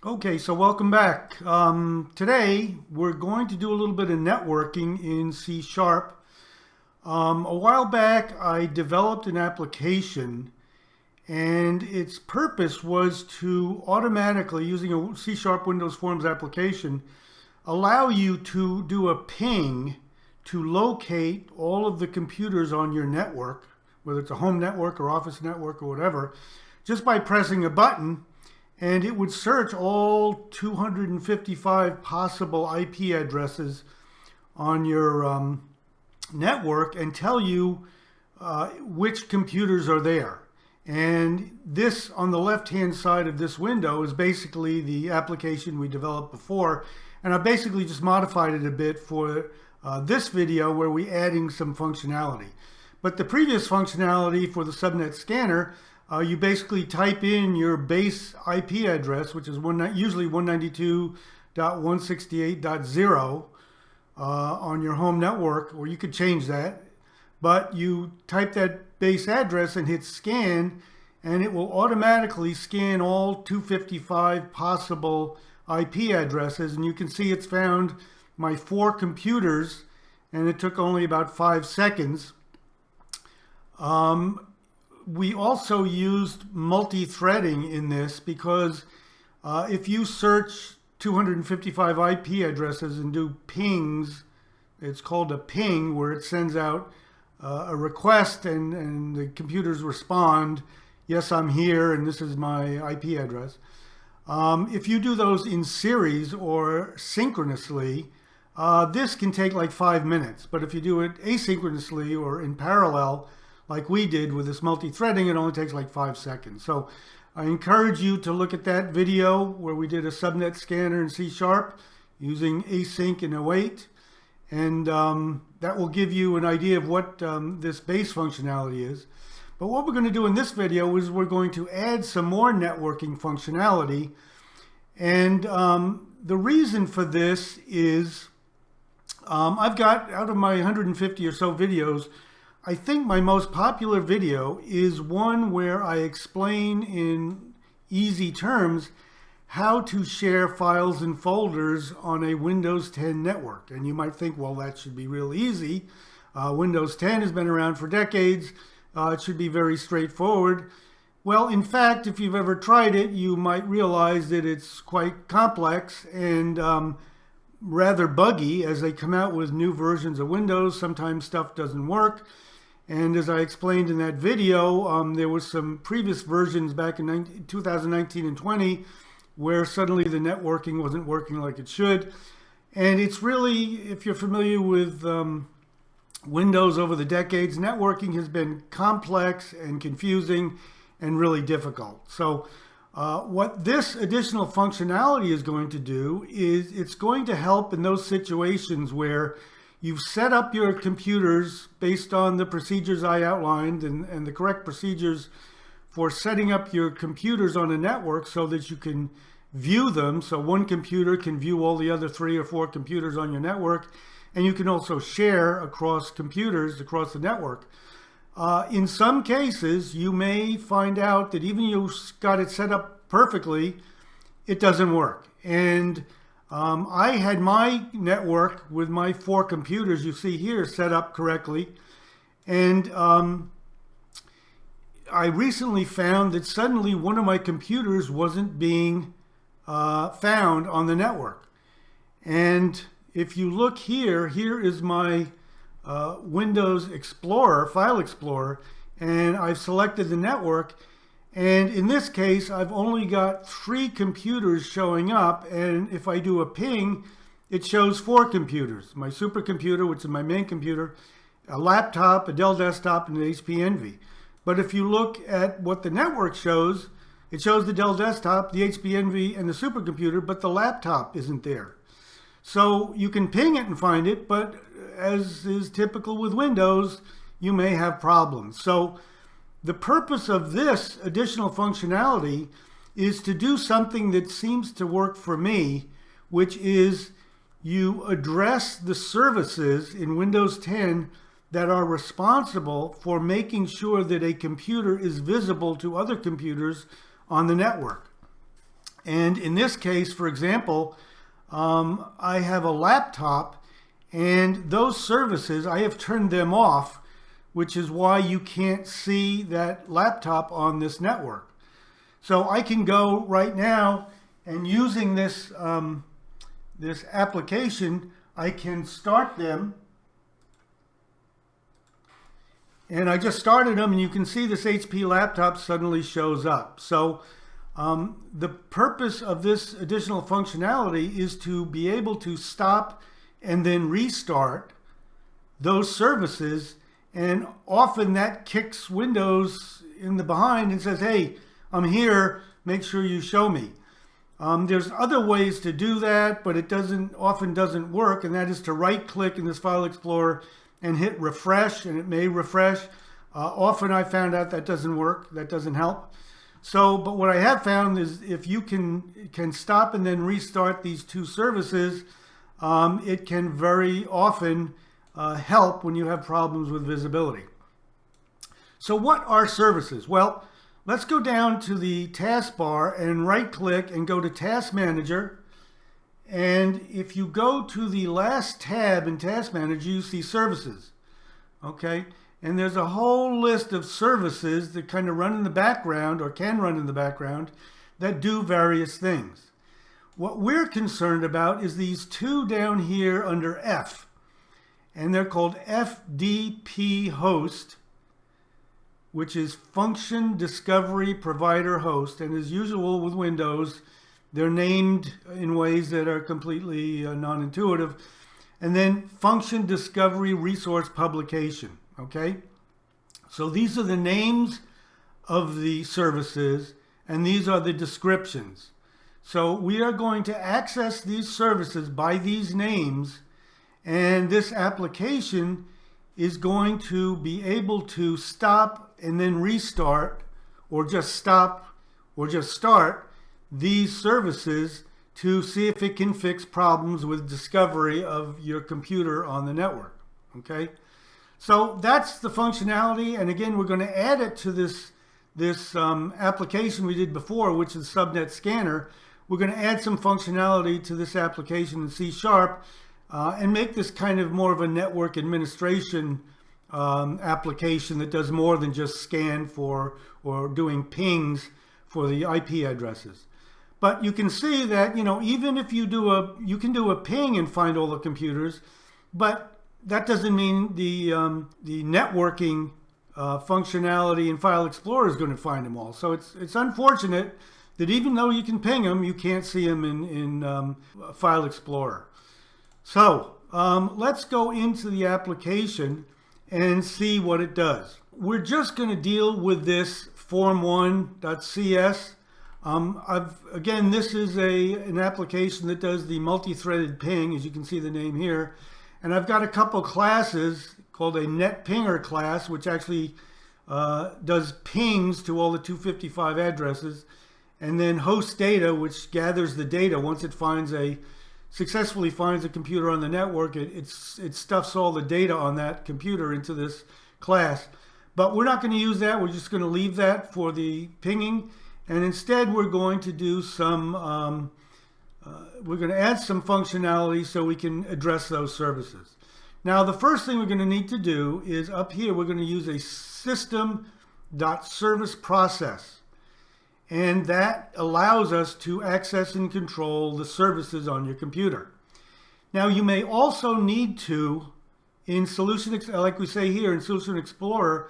Okay, so welcome back. Today we're going to do a little bit of networking in C Sharp. A while back I developed an application and its purpose was to automatically, using a C Sharp Windows Forms application, allow you to do a ping to locate all of the computers on your network, whether it's a home network or office network or whatever, just by pressing a button. And it would search all 255 possible IP addresses on your network and tell you which computers are there. And this, on the left-hand side of this window, is basically the application we developed before. And I basically just modified it a bit for this video where we're adding some functionality. But the previous functionality for the subnet scanner, you basically type in your base IP address, which is usually 192.168.0 on your home network, or you could change that. But you type that base address and hit scan, and it will automatically scan all 255 possible IP addresses. And you can see it's found my 4 computers, and it took only about 5 seconds. We also used multi-threading in this because if you search 255 IP addresses and do pings, it's called a ping, where it sends out a request and the computers respond, yes, I'm here and this is my IP address. If you do those in series or synchronously, this can take like 5 minutes. But if you do it asynchronously or in parallel, like we did with this multi-threading, it only takes like 5 seconds. So I encourage you to look at that video where we did a subnet scanner in C Sharp using async and await. And that will give you an idea of what this base functionality is. But what we're going to do in this video is we're going to add some more networking functionality. And the reason for this is I've got, out of my 150 or so videos, I think my most popular video is one where I explain in easy terms how to share files and folders on a Windows 10 network. And you might think, well, that should be real easy. Windows 10 has been around for decades. It should be very straightforward. Well, in fact, if you've ever tried it, you might realize that it's quite complex and rather buggy. As they come out with new versions of Windows, sometimes stuff doesn't work. And as I explained in that video, there was some previous versions back in 2019 and 20 where suddenly the networking wasn't working like it should. And it's really, if you're familiar with Windows over the decades, networking has been complex and confusing and really difficult. So what this additional functionality is going to do is it's going to help in those situations where you've set up your computers based on the procedures I outlined and the correct procedures for setting up your computers on a network so that you can view them. So one computer can view all the other 3 or 4 computers on your network, and you can also share across computers across the network. In some cases, you may find out that even you got it set up perfectly, it doesn't work. And I had my network with my 4 computers you see here set up correctly, and I recently found that suddenly one of my computers wasn't being found on the network. And if you look here, here is my Windows Explorer, File Explorer, and I've selected the network. And in this case, I've only got 3 computers showing up, and if I do a ping, it shows 4 computers. My supercomputer, which is my main computer, a laptop, a Dell desktop, and an HP Envy. But if you look at what the network shows, it shows the Dell desktop, the HP Envy, and the supercomputer, but the laptop isn't there. So you can ping it and find it, but as is typical with Windows, you may have problems. So the purpose of this additional functionality is to do something that seems to work for me, which is you address the services in Windows 10 that are responsible for making sure that a computer is visible to other computers on the network. And in this case, for example, I have a laptop, and those services, I have turned them off, which is why you can't see that laptop on this network. So I can go right now, and using this, this application, I can start them. And I just started them, and you can see this HP laptop suddenly shows up. So the purpose of this additional functionality is to be able to stop and then restart those services. And often that kicks Windows in the behind and says, hey, I'm here, make sure you show me. There's other ways to do that, but it often doesn't work, and that is to right click in this File Explorer and hit refresh, and it may refresh. Often I found out that doesn't work, that doesn't help. So, but what I have found is if you can stop and then restart these two services, it can very often help when you have problems with visibility. So what are services? Well, let's go down to the taskbar and right click and go to Task Manager. And if you go to the last tab in Task Manager, you see services. Okay, and there's a whole list of services that kind of run in the background, or can run in the background, that do various things. What we're concerned about is these two down here under F, and they're called FDP host, which is Function Discovery Provider Host. And as usual with Windows, they're named in ways that are completely non-intuitive. And then Function Discovery Resource Publication, okay? So these are the names of the services, and these are the descriptions. So we are going to access these services by these names, and this application is going to be able to stop and then restart, or just stop or just start these services to see if it can fix problems with discovery of your computer on the network. Okay, so that's the functionality, and again, we're going to add it to this application we did before, which is Subnet Scanner. We're going to add some functionality to this application in C# and make this kind of more of a network administration application that does more than just scan for or doing pings for the IP addresses. But you can see that, you know, even if you can do a ping and find all the computers, but that doesn't mean the networking functionality in File Explorer is going to find them all. So it's unfortunate that even though you can ping them, you can't see them in File Explorer. So let's go into the application and see what it does. We're just going to deal with this form1.cs. Again, this is an application that does the multi-threaded ping, as you can see the name here. And I've got a couple classes called a netpinger class, which actually does pings to all the 255 addresses. And then host data, which gathers the data. Once it successfully finds a computer on the network, it stuffs all the data on that computer into this class. But we're not going to use that. We're just going to leave that for the pinging. And instead, we're going to do some, we're going to add some functionality so we can address those services. Now, the first thing we're going to need to do is up here, we're going to use a system.service process. And that allows us to access and control the services on your computer. Now, you may also need to, in like we say here in Solution Explorer,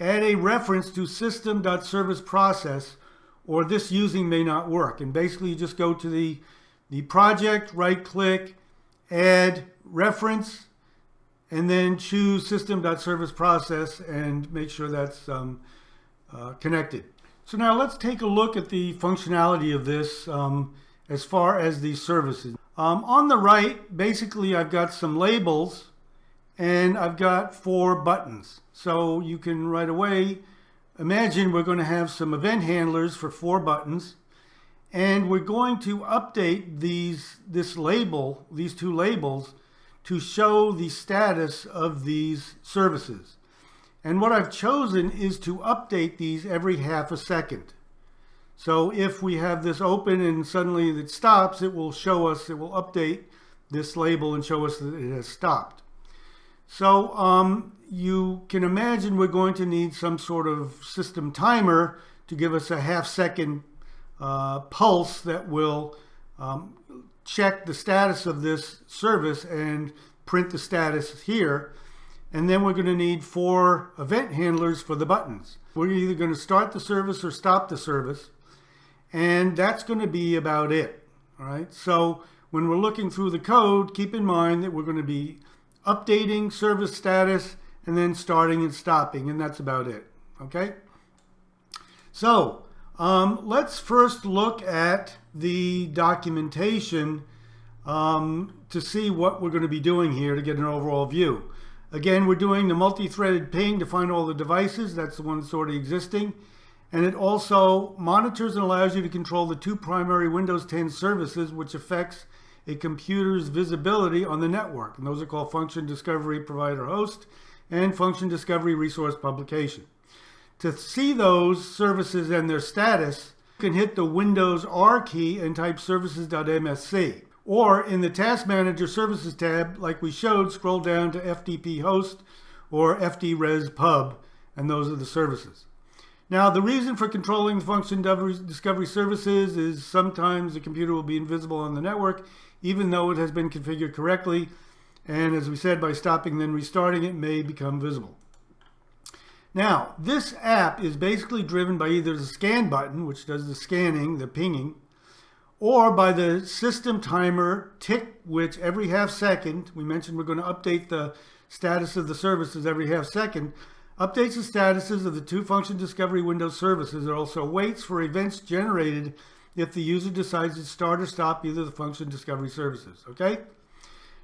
add a reference to system.service process, or this using may not work. And basically, you just go to the project, right-click, add reference, and then choose system.service process and make sure that's connected. So now let's take a look at the functionality of this as far as these services. On the right, basically I've got some labels and I've got 4 buttons. So you can right away imagine we're going to have some event handlers for 4 buttons, and we're going to update these two labels to show the status of these services. And what I've chosen is to update these every half a second. So if we have this open and suddenly it stops, it will show us, it will update this label and show us that it has stopped. So you can imagine we're going to need some sort of system timer to give us a half-second pulse that will check the status of this service and print the status here. And then we're going to need 4 event handlers for the buttons. We're either going to start the service or stop the service. And that's going to be about it. All right. So when we're looking through the code, keep in mind that we're going to be updating service status and then starting and stopping. And that's about it. Okay. So let's first look at the documentation to see what we're going to be doing here to get an overall view. Again, we're doing the multi-threaded ping to find all the devices. That's the one that's already existing. And it also monitors and allows you to control the 2 primary Windows 10 services, which affects a computer's visibility on the network. And those are called Function Discovery Provider Host and Function Discovery Resource Publication. To see those services and their status, you can hit the Windows R key and type services.msc. Or in the Task Manager Services tab, like we showed, scroll down to FTP Host or FDRes Pub, and those are the services. Now, the reason for controlling the Function Discovery Services is sometimes the computer will be invisible on the network, even though it has been configured correctly. And as we said, by stopping then restarting, it may become visible. Now, this app is basically driven by either the scan button, which does the scanning, the pinging, or by the system timer tick, which every half second, we mentioned we're going to update the status of the services every half second, updates the statuses of the 2 Function Discovery Windows services. It also waits for events generated if the user decides to start or stop either of the Function Discovery services, okay?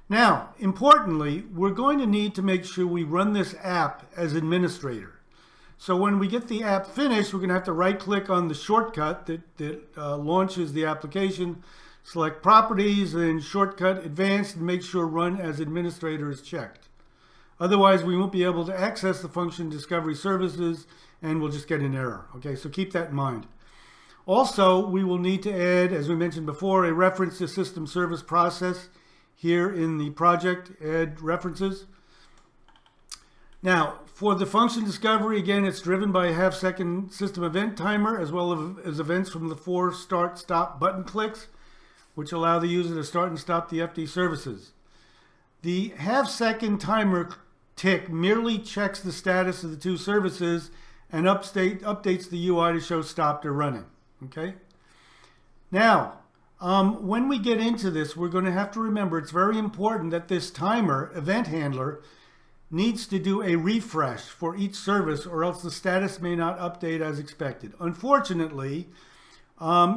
Now, importantly, we're going to need to make sure we run this app as administrator. So when we get the app finished, we're going to have to right-click on the shortcut that launches the application, select Properties, and Shortcut Advanced, and make sure Run as Administrator is checked. Otherwise, we won't be able to access the Function Discovery Services, and we'll just get an error. Okay, so keep that in mind. Also, we will need to add, as we mentioned before, a reference to System Service Process here in the project, add references. Now, for the Function Discovery, again, it's driven by a half-second system event timer, as well as events from the 4 start-stop button clicks, which allow the user to start and stop the FD services. The half-second timer tick merely checks the status of the 2 services and updates the UI to show stopped or running. Okay? Now, when we get into this, we're going to have to remember it's very important that this timer, event handler, needs to do a refresh for each service, or else the status may not update as expected. Unfortunately,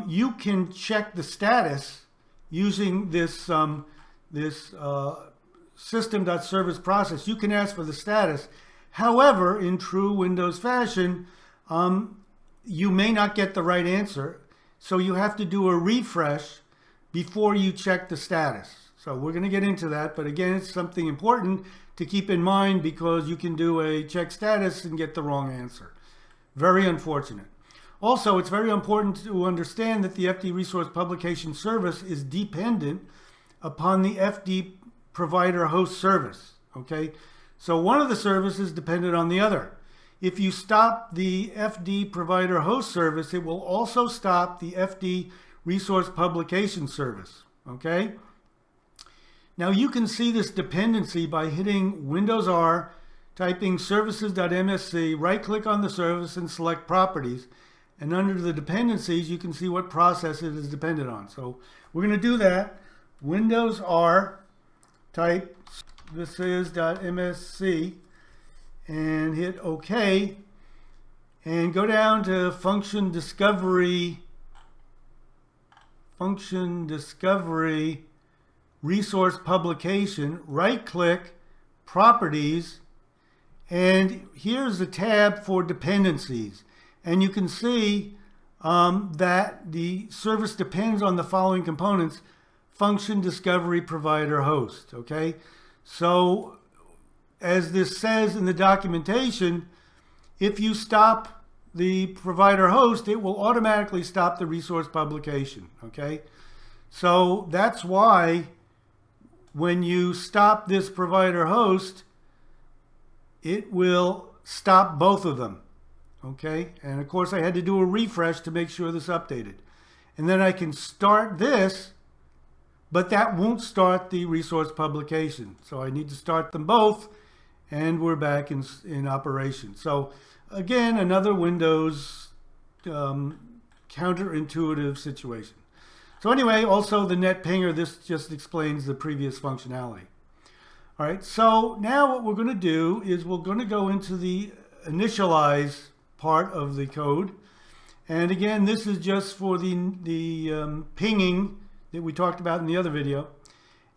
you can check the status using this system.service process. You can ask for the status. However, in true Windows fashion, you may not get the right answer, so you have to do a refresh before you check the status. So we're going to get into that, but again, it's something important to keep in mind because you can do a check status and get the wrong answer. Very unfortunate. Also, it's very important to understand that the FD Resource Publication Service is dependent upon the FD Provider Host Service. Okay, so one of the services depended on the other. If you stop the FD Provider Host Service, it will also stop the FD Resource Publication Service. Okay. Now you can see this dependency by hitting Windows R, typing services.msc, right-click on the service and select Properties. And under the dependencies, you can see what process it is dependent on. So we're going to do that. Windows R, type services.msc, and hit OK. And go down to Function Discovery Resource Publication, right-click, Properties, and here's the tab for dependencies. And you can see that the service depends on the following components: Function Discovery Provider Host. Okay, so as this says in the documentation, if you stop the provider host, it will automatically stop the resource publication, okay? So that's why when you stop this provider host, it will stop both of them, okay? And of course I had to do a refresh to make sure this updated. And then I can start this, but that won't start the resource publication. So I need to start them both, and we're back in operation. So again, another Windows counterintuitive situation. So anyway, also the net pinger, this just explains the previous functionality. All right, so now what we're going to do is we're going to go into the initialize part of the code. And again, this is just for the pinging that we talked about in the other video.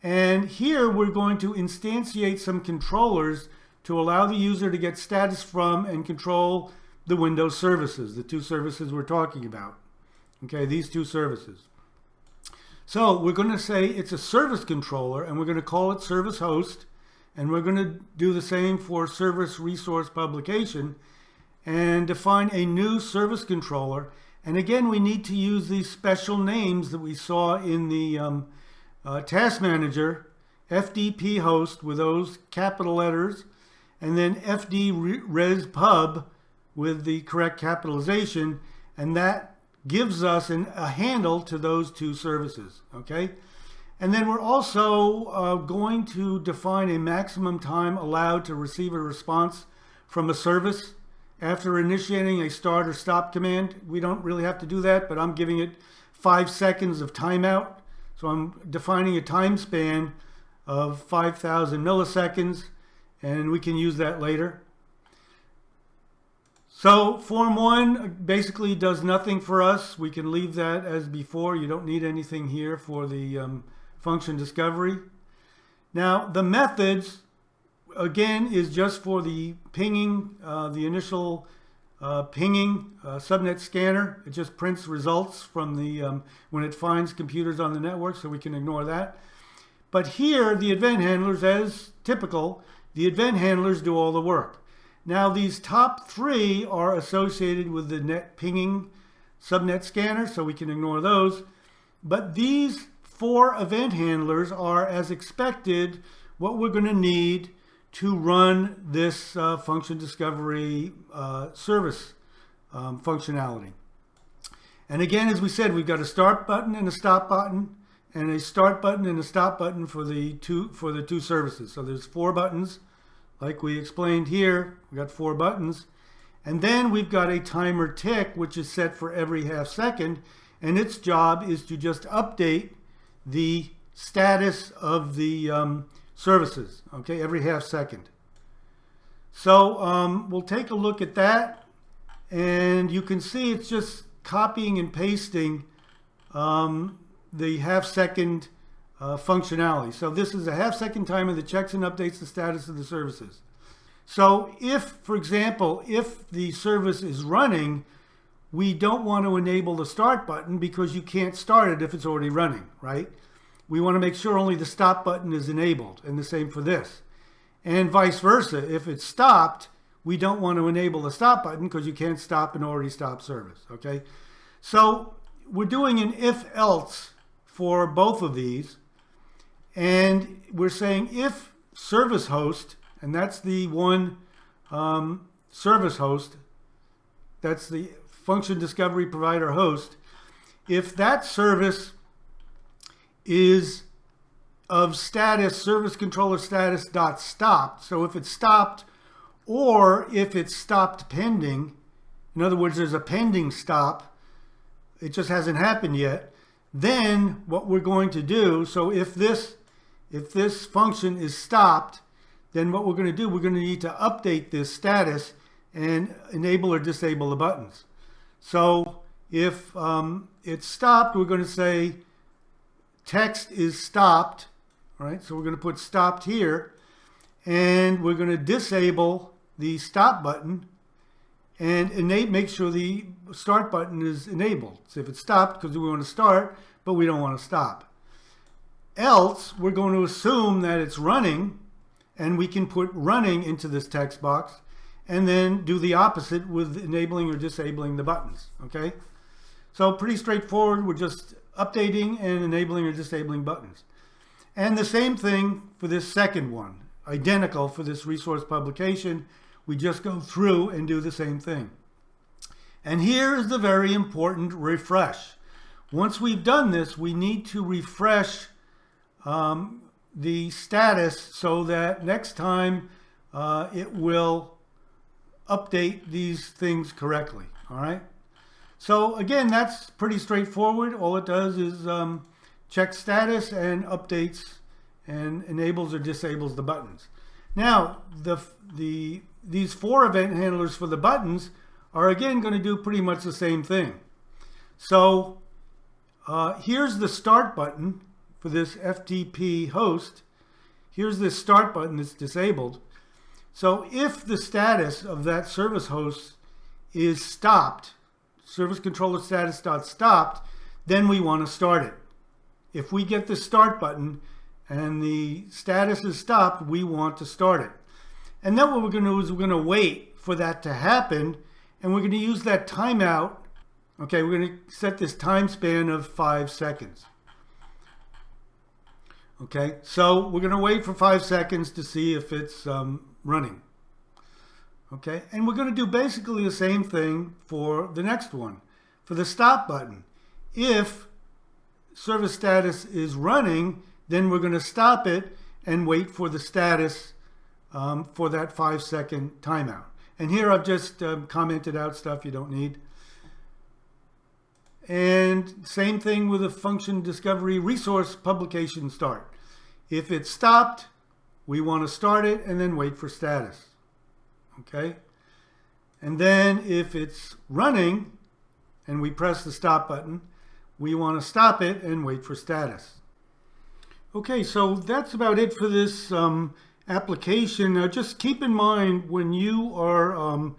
And here we're going to instantiate some controllers to allow the user to get status from and control the Windows services, the two services we're talking about. Okay, these two services. So we're going to say it's a service controller, and we're going to call it service host, and we're going to do the same for service resource publication and define a new service controller. And again, we need to use these special names that we saw in the task manager, FDP host with those capital letters, and then FD res pub with the correct capitalization, and that gives us a handle to those two services, okay? And then we're also going to define a maximum time allowed to receive a response from a service after initiating a start or stop command. We don't really have to do that, but I'm giving it 5 seconds of timeout. So I'm defining a time span of 5,000 milliseconds, and we can use that later. So form 1 basically does nothing for us. We can leave that as before. You don't need anything here for the function discovery. Now the methods, again, is just for the pinging, the initial pinging subnet scanner. It just prints results from the when it finds computers on the network, so we can ignore that. But here, the event handlers, as typical, the event handlers do all the work. Now these top 3 are associated with the net pinging subnet scanner, so we can ignore those. But these 4 event handlers are, as expected, what we're going to need to run this function discovery service functionality. And again, as we said, we've got a start button and a stop button, and a start button and a stop button for the two services. So there's 4 buttons. Like we explained here, we got 4 buttons. And then we've got a timer tick, which is set for every half second. And its job is to just update the status of the services, okay, every half second. So we'll take a look at that. And you can see it's just copying and pasting the half second functionality. So this is a half second timer that checks and updates the status of the services. So if, for example, if the service is running, we don't want to enable the start button because you can't start it if it's already running, right? We want to make sure only the stop button is enabled, and the same for this. And vice versa, if it's stopped, we don't want to enable the stop button because you can't stop an already stopped service, okay? So we're doing an if-else for both of these. And we're saying if service host, and that's the one service host, that's the function discovery provider host, if that service is of status, service controller status dot stopped, so if it's stopped or if it's stopped pending, in other words, there's a pending stop, it just hasn't happened yet, then what we're going to do, so if this function is stopped, then what we're going to do, we're going to need to update this status and enable or disable the buttons. So if it's stopped, we're going to say text is stopped, right? So we're going to put stopped here, and we're going to disable the stop button and make sure the start button is enabled. So if it's stopped, because we want to start, but we don't want to stop. Else, we're going to assume that it's running, and we can put running into this text box. and then do the opposite with enabling or disabling the buttons. Okay, so pretty straightforward. We're just updating and enabling or disabling buttons. And the same thing for this second one, identical for this resource publication. We just go through and do the same thing. And here is the very important refresh. Once we've done this, we need to refresh the status so that next time it will update these things correctly. All right. So again, that's pretty straightforward. All it does is check status and updates and enables or disables the buttons. Now, these 4 event handlers for the buttons are again going to do pretty much the same thing. So here's the start button for this FTP host. Here's this start button that's disabled. So if the status of that service host is stopped, service controller status dot stopped, then we want to start it. If we get the start button and the status is stopped, we want to start it. And then what we're going to do is we're going to wait for that to happen, and we're going to use that timeout. Okay, we're going to set this time span of 5 seconds. Okay, so we're going to wait for 5 seconds to see if it's running. Okay, and we're going to do basically the same thing for the next one. For the stop button, if service status is running, then we're going to stop it and wait for the status for that 5-second timeout. And here I've just commented out stuff you don't need. And same thing with the function discovery resource publication start. If it's stopped, we want to start it and then wait for status. Okay? And then if it's running and we press the stop button, we want to stop it and wait for status. Okay, so that's about it for this application. Now just keep in mind when you are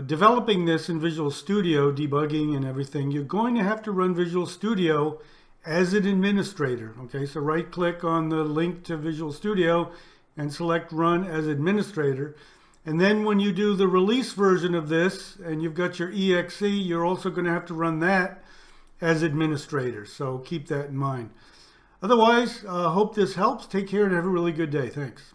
developing this in Visual Studio, debugging and everything, you're going to have to run Visual Studio as an administrator. Okay, so right click on the link to Visual Studio and select Run as Administrator. And then when you do the release version of this and you've got your exe, you're also going to have to run that as administrator. So keep that in mind. Otherwise, hope this helps. Take care and have a really good day. Thanks.